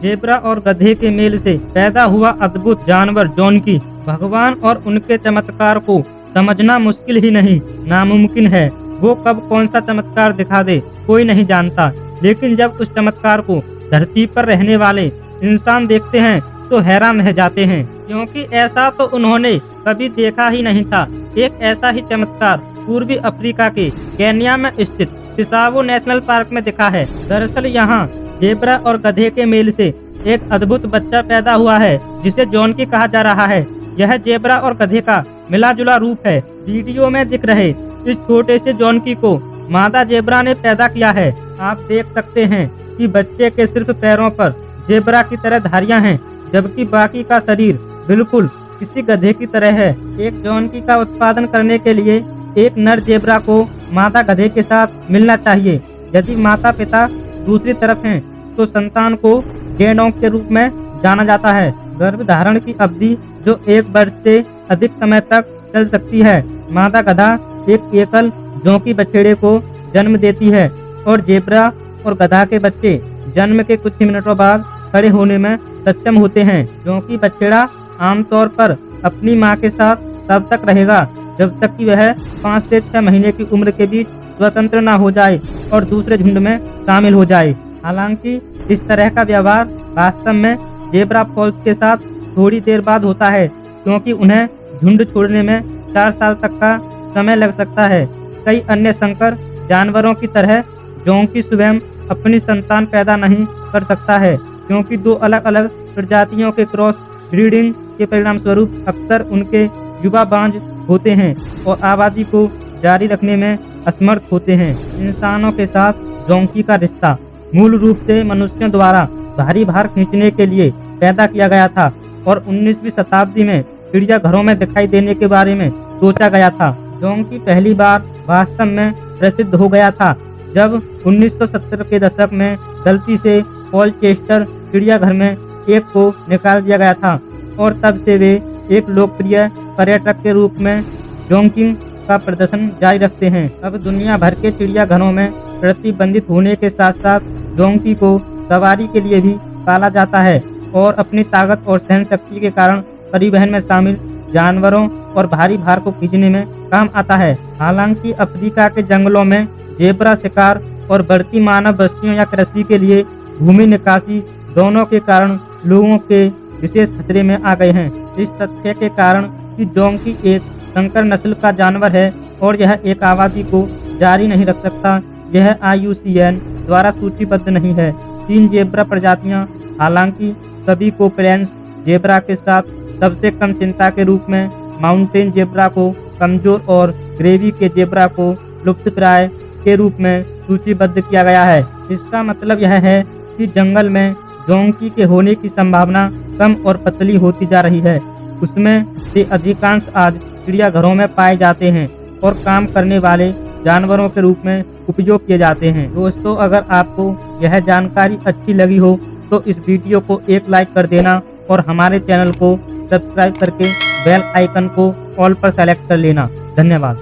Zebra और गधे के मेल से पैदा हुआ अद्भुत जानवर जोंकी। भगवान और उनके चमत्कार को समझना मुश्किल ही नहीं, नामुमकिन है। वो कब कौन सा चमत्कार दिखा दे कोई नहीं जानता, लेकिन जब उस चमत्कार को धरती पर रहने वाले इंसान देखते हैं तो हैरान रह जाते हैं, क्योंकि ऐसा तो उन्होंने कभी देखा ही नहीं था। एक ऐसा ही चमत्कार पूर्वी अफ्रीका के केन्या में स्थित तिसावो नेशनल पार्क में दिखा है। दरअसल यहाँ जेब्रा और गधे के मेल से एक अद्भुत बच्चा पैदा हुआ है, जिसे जोंकी कहा जा रहा है। यह जेब्रा और गधे का मिला जुला रूप है। वीडियो में दिख रहे इस छोटे से जोंकी को मादा जेब्रा ने पैदा किया है। आप देख सकते हैं कि बच्चे के सिर्फ पैरों पर जेब्रा की तरह धारियां हैं, जबकि बाकी का शरीर बिल्कुल किसी गधे की तरह है। एक जोंकी का उत्पादन करने के लिए एक नर जेब्रा को मादा गधे के साथ मिलना चाहिए। यदि माता पिता दूसरी तरफ हैं, तो संतान को गेंडों के रूप में जाना जाता है। गर्भधारण की अवधि जो 1 वर्ष से अधिक समय तक चल सकती है। मादा गधा एक एकल जोंकी बछड़े को जन्म देती है और जेब्रा और गधा के बच्चे जन्म के कुछ ही मिनटों बाद खड़े होने में सक्षम होते हैं। जोंकी बछड़ा आमतौर पर अपनी मां के साथ तब तक रहेगा जब तक कि वह 5 से 6 महीने की उम्र के बीच स्वतंत्र न हो जाए और दूसरे झुंड में शामिल हो जाए। हालांकि इस तरह का व्यवहार वास्तव में जेब्रा फॉल्स के साथ थोड़ी देर बाद होता है, क्योंकि उन्हें झुंड छोड़ने में 4 साल तक का समय लग सकता है। कई अन्य संकर जानवरों की तरह जोंकी स्वयं अपनी संतान पैदा नहीं कर सकता है, क्योंकि 2 अलग अलग प्रजातियों के क्रॉस ब्रीडिंग के परिणाम स्वरूप अक्सर उनके युवा बांझ होते हैं और आबादी को जारी रखने में असमर्थ होते हैं। इंसानों के साथ जोंकी का रिश्ता मूल रूप से मनुष्यों द्वारा भारी भार खींचने के लिए पैदा किया गया था और 19वीं शताब्दी में चिड़ियाघरों में दिखाई देने के बारे में सोचा गया था। जोंकी पहली बार वास्तव में प्रसिद्ध हो गया था जब 1970 के दशक में गलती से कॉलचेस्टर चिड़ियाघर में एक को निकाल दिया गया था और तब से वे एक लोकप्रिय पर्यटक के रूप में जोंकिंग का प्रदर्शन जारी रखते हैं। अब दुनिया भर के चिड़ियाघरों में प्रतिबंधित होने के साथ साथ जोंकी को सवारी के लिए भी पाला जाता है और अपनी ताकत और सहन शक्ति के कारण परिवहन में शामिल जानवरों और भारी भार को खींचने में काम आता है। हालांकि अफ्रीका के जंगलों में जेब्रा शिकार और बढ़ती मानव बस्तियों या कृषि के लिए भूमि निकासी दोनों के कारण लोगों के विशेष खतरे में आ गए हैं। इस तथ्य के कारण कि जोंकी एक संकर नस्ल का जानवर है और यह एक आबादी को जारी नहीं रख सकता, यह IUCN द्वारा सूचीबद्ध नहीं है। 3 जेब्रा प्रजातियां, हालांकि सभी को प्लेन्स जेब्रा के साथ सबसे कम चिंता के रूप में माउंटेन जेब्रा को कमजोर और ग्रेवी के जेब्रा को लुप्तप्राय के रूप में सूचीबद्ध किया गया है। इसका मतलब यह है कि जंगल में जोंकी के होने की संभावना कम और पतली होती जा रही है। उसमें से अधिकांश आज चिड़ियाघरों में पाए जाते हैं और काम करने वाले जानवरों के रूप में उपयोग किए जाते हैं। दोस्तों, अगर आपको यह जानकारी अच्छी लगी हो तो इस वीडियो को एक लाइक कर देना और हमारे चैनल को सब्सक्राइब करके बेल आइकन को ऑल पर सेलेक्ट कर लेना। धन्यवाद।